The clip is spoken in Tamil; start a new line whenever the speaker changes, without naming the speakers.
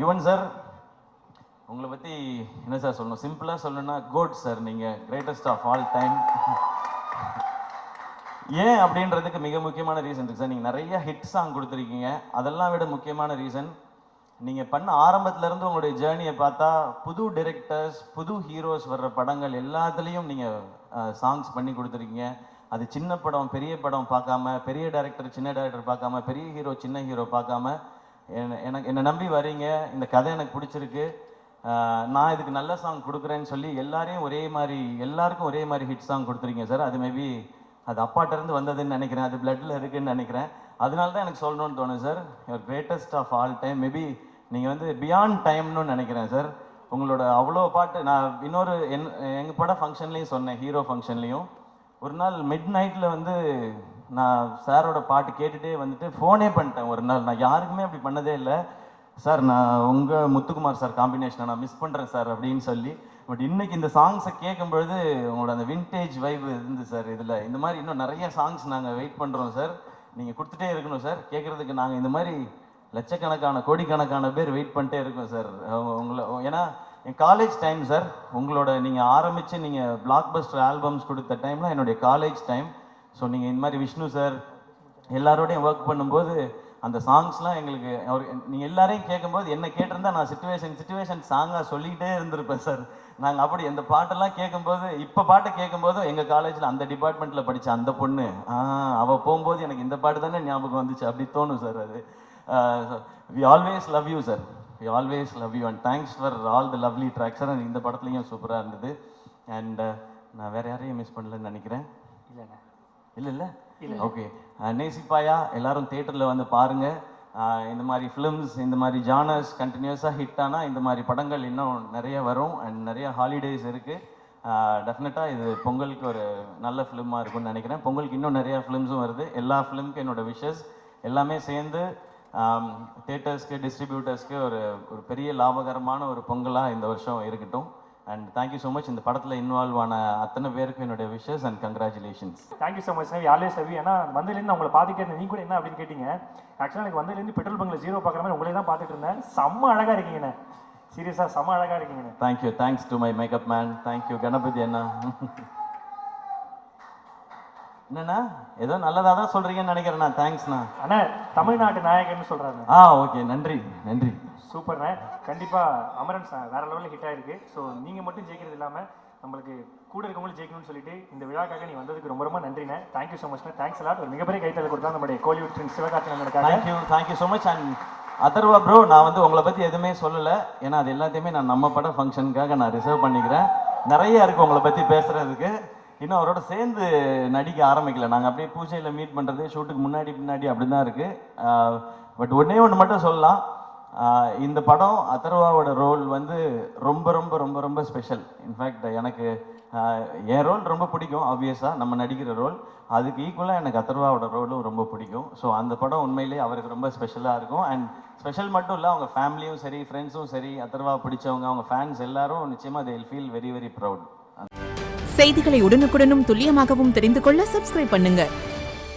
யுவன் சார், உங்களை பற்றி என்ன சார் சொல்லணும்? சிம்பிளாக சொல்லணும்னா கோட் சார், நீங்கள் கிரேட்டஸ்ட் ஆஃப் ஆல் டைம். ஏன் அப்படின்றதுக்கு மிக முக்கியமான ரீசன் இருக்குது சார். நீங்கள் நிறைய ஹிட் சாங் கொடுத்துருக்கீங்க. அதெல்லாம் விட முக்கியமான ரீசன், நீங்கள் பண்ண ஆரம்பத்துலேருந்து உங்களுடைய ஜேர்னியை பார்த்தா புது டிரெக்டர்ஸ், புது ஹீரோஸ் வர்ற படங்கள் எல்லாத்துலேயும் நீங்கள் சாங்ஸ் பண்ணி கொடுத்துருக்கீங்க. அது சின்ன படம் பெரிய படம் பார்க்காம, பெரிய டைரக்டர் சின்ன டைரக்டர் பார்க்காம, பெரிய ஹீரோ சின்ன ஹீரோ பார்க்காம என்னை நம்பி வரீங்க. இந்த கதை எனக்கு பிடிச்சிருக்கு, நான் இதுக்கு நல்ல சாங் கொடுக்குறேன்னு சொல்லி எல்லாருக்கும் ஒரே மாதிரி ஹிட் சாங் கொடுத்துருக்கீங்க சார். அது மேபி அது அப்பாட்டிருந்து வந்ததுன்னு நினைக்கிறேன், அது பிளட்டில் இருக்குதுன்னு நினைக்கிறேன். அதனால தான் எனக்கு சொல்லணும்னு தோணுது sir. Your greatest of all time. Maybe நீங்கள் வந்து பியாண்ட் டைம்னு நினைக்கிறேன் சார். உங்களோட அவ்வளோ பாட்டு நான் இன்னொரு எங்கள் படம் ஃபங்க்ஷன்லேயும் சொன்னேன், ஹீரோ ஃபங்க்ஷன்லேயும். ஒரு நாள் மிட் நைட்டில் வந்து நான் சாரோட பாட்டு கேட்டுகிட்டே வந்துட்டு ஃபோனே பண்ணிட்டேன் ஒரு நாள். நான் யாருக்குமே அப்படி பண்ணதே இல்லை சார். நான் உங்கள் முத்துக்குமார் சார் காம்பினேஷனை நான் மிஸ் பண்ணுறேன் சார் அப்படின்னு சொல்லி. பட் இன்னைக்கு இந்த சாங்ஸை கேட்கும்பொழுது உங்களோட அந்த வின்டேஜ் வைப் இருந்து சார். இதில் இந்த மாதிரி இன்னும் நிறைய சாங்ஸ் நாங்கள் வெயிட் பண்ணுறோம் சார். நீங்கள் கொடுத்துட்டே இருக்கணும் சார். கேட்குறதுக்கு நாங்கள் இந்த மாதிரி லட்சக்கணக்கான கோடிக்கணக்கான பேர் வெயிட் பண்ணிட்டே இருக்கோம் சார். ஏன்னா என் காலேஜ் டைம் சார். உங்களோட நீங்கள் ஆரம்பித்து நீங்கள் பிளாக் பஸ்டர் ஆல்பம்ஸ் கொடுத்த டைம்லாம் என்னுடைய காலேஜ் டைம். ஸோ நீங்கள் இந்த மாதிரி விஷ்ணு சார் எல்லாரோடையும் ஒர்க் பண்ணும்போது அந்த சாங்ஸ்லாம் எங்களுக்கு நீங்கள் எல்லாரையும் கேட்கும்போது என்ன கேட்டிருந்தா நான் சிச்சுவேஷன் சாங்காக சொல்லிக்கிட்டே இருந்திருப்பேன் சார். நாங்கள் அப்படி இந்த பாட்டெல்லாம் கேட்கும்போது, இப்போ பாட்டை கேட்கும்போதும் எங்கள் காலேஜில் அந்த டிபார்ட்மெண்ட்டில் படித்த அந்த பொண்ணு அவள் போகும்போது எனக்கு இந்த பாட்டு தானே ஞாபகம் வந்துச்சு அப்படி தோணும் சார். அது we always love you sir. We always love you and thanks for all the lovely tracks sir. இந்த படத்துலையும் சூப்பராக இருந்தது. அண்ட் நான் வேறு யாரையும் மிஸ் பண்ணலன்னு நினைக்கிறேன். இல்லை ஓகே. நேசிப்பாயா எல்லாரும் தியேட்டரில் வந்து பாருங்கள். இந்த மாதிரி ஃபிலிம்ஸ், இந்த மாதிரி ஜானர்ஸ் கண்டினியூஸாக ஹிட் ஆனால் இந்த மாதிரி படங்கள் இன்னும் நிறைய வரும். அண்ட் நிறைய ஹாலிடேஸ் இருக்குது. டெஃபினட்டாக இது பொங்கலுக்கு ஒரு நல்ல ஃபிலிமாக இருக்கும்னு நினைக்கிறேன். பொங்கலுக்கு இன்னும் நிறையா ஃபிலிம்ஸும் வருது. எல்லா ஃபிலிமுக்கும் என்னோடய விஷஸ். எல்லாமே சேர்ந்து தியேட்டர்ஸ்க்கு டிஸ்ட்ரிபியூட்டர்ஸ்க்கு ஒரு பெரிய லாபகரமான ஒரு பொங்கலாக இந்த வருஷம் இருக்கட்டும். And thank you so much. இந்த படத்தில் இன்வால்வ் ஆன அத்தனை பேருக்கு என்னுடைய wishes and congratulations.
Thank you so much sir. Always love you. ஏன்னா வந்ததுலேருந்து அவங்களை பார்த்துட்டே இருந்தேன். நீங்கள் கூட என்ன அப்படின்னு கேட்டீங்க. ஆக்சுவலாக எனக்கு வந்ததுலேருந்து பெட்ரோல் பங்கில் ஜீரோ பார்க்குற மாதிரி உங்களே தான் பார்த்துட்டு இருந்தேன். செம்ம அழகாக இருக்கீங்கண்ணே. சீரியஸாக செம்ம அழகாக இருக்கீங்கண்ணே.
Thank you. Thanks to my makeup man. Thank you Ganapathi அண்ணா. என்னண்ணா ஏதோ நல்லதாக தான் சொல்கிறீங்கன்னு நினைக்கிறேண்ணா. தேங்க்ஸ்ண்ணா.
அண்ணா தமிழ்நாட்டு நாயகன்னு சொல்கிறாங்க.
ஓகே. நன்றி நன்றி.
சூப்பர்ண்ணே. கண்டிப்பாக அமரன் வேறு லெவலில் ஹிட் ஆகிருக்கு. ஸோ நீங்கள் மட்டும் ஜெயிக்கிறது இல்லாமல் நம்மளுக்கு கூட இருக்கவங்களும் ஜெயிக்கணும்னு சொல்லிட்டு இந்த விழாக்காக நீ வந்ததுக்கு ரொம்ப ரொம்ப நன்றிண்ணே. தேங்க்யூ ஸோ மச்ண்ணே. தேங்க்ஸ் எல்லாம். ஒரு மிகப்பெரிய கைத்தல் கொடுத்தா நம்மளுடைய Kollywood friends Sivakarthikeyan.
Thank you so much. And Atharvaa bro, நான் வந்து உங்களை பற்றி எதுவுமே சொல்லலை. ஏன்னா அது எல்லாத்தையுமே நான் நம்ம படம் ஃபங்க்ஷனுக்காக நான் ரிசர்வ் பண்ணிக்கிறேன். நிறைய இருக்குது உங்களை பற்றி பேசுகிறதுக்கு. இன்னும் அவரோட சேர்ந்து நடிக்க ஆரம்பிக்கல. நாங்கள் அப்படியே பூஜையில் மீட் பண்ணுறது, ஷூட்டுக்கு முன்னாடி அப்படி தான் இருக்குது. பட் ஒன்று மட்டும் சொல்லலாம். இந்த படம் அதர்வாவோட ரோல் வந்து ரொம்ப ரொம்ப ரொம்ப ரொம்ப ஸ்பெஷல். இன்ஃபேக்ட் எனக்கு என் ரோல் ரொம்ப பிடிக்கும். ஆப்வியஸாக நம்ம நடிக்கிற ரோல் அதுக்கு ஈக்குவலாக எனக்கு அதர்வாவோட ரோலும் ரொம்ப பிடிக்கும். ஸோ அந்த படம் உண்மையிலேயே அவருக்கு ரொம்ப ஸ்பெஷலாக இருக்கும். அண்ட் ஸ்பெஷல் மட்டும் இல்லை, அவங்க ஃபேமிலியும் சரி, ஃப்ரெண்ட்ஸும் சரி, அதர்வா பிடிச்சவங்க, அவங்க ஃபேன்ஸ் எல்லாரும் நிச்சயமாக they will feel very very proud.
செய்திகளை உடனுக்குடனும் துல்லியமாகவும் தெரிந்து கொள்ள சப்ஸ்கிரைப் பண்ணுங்க.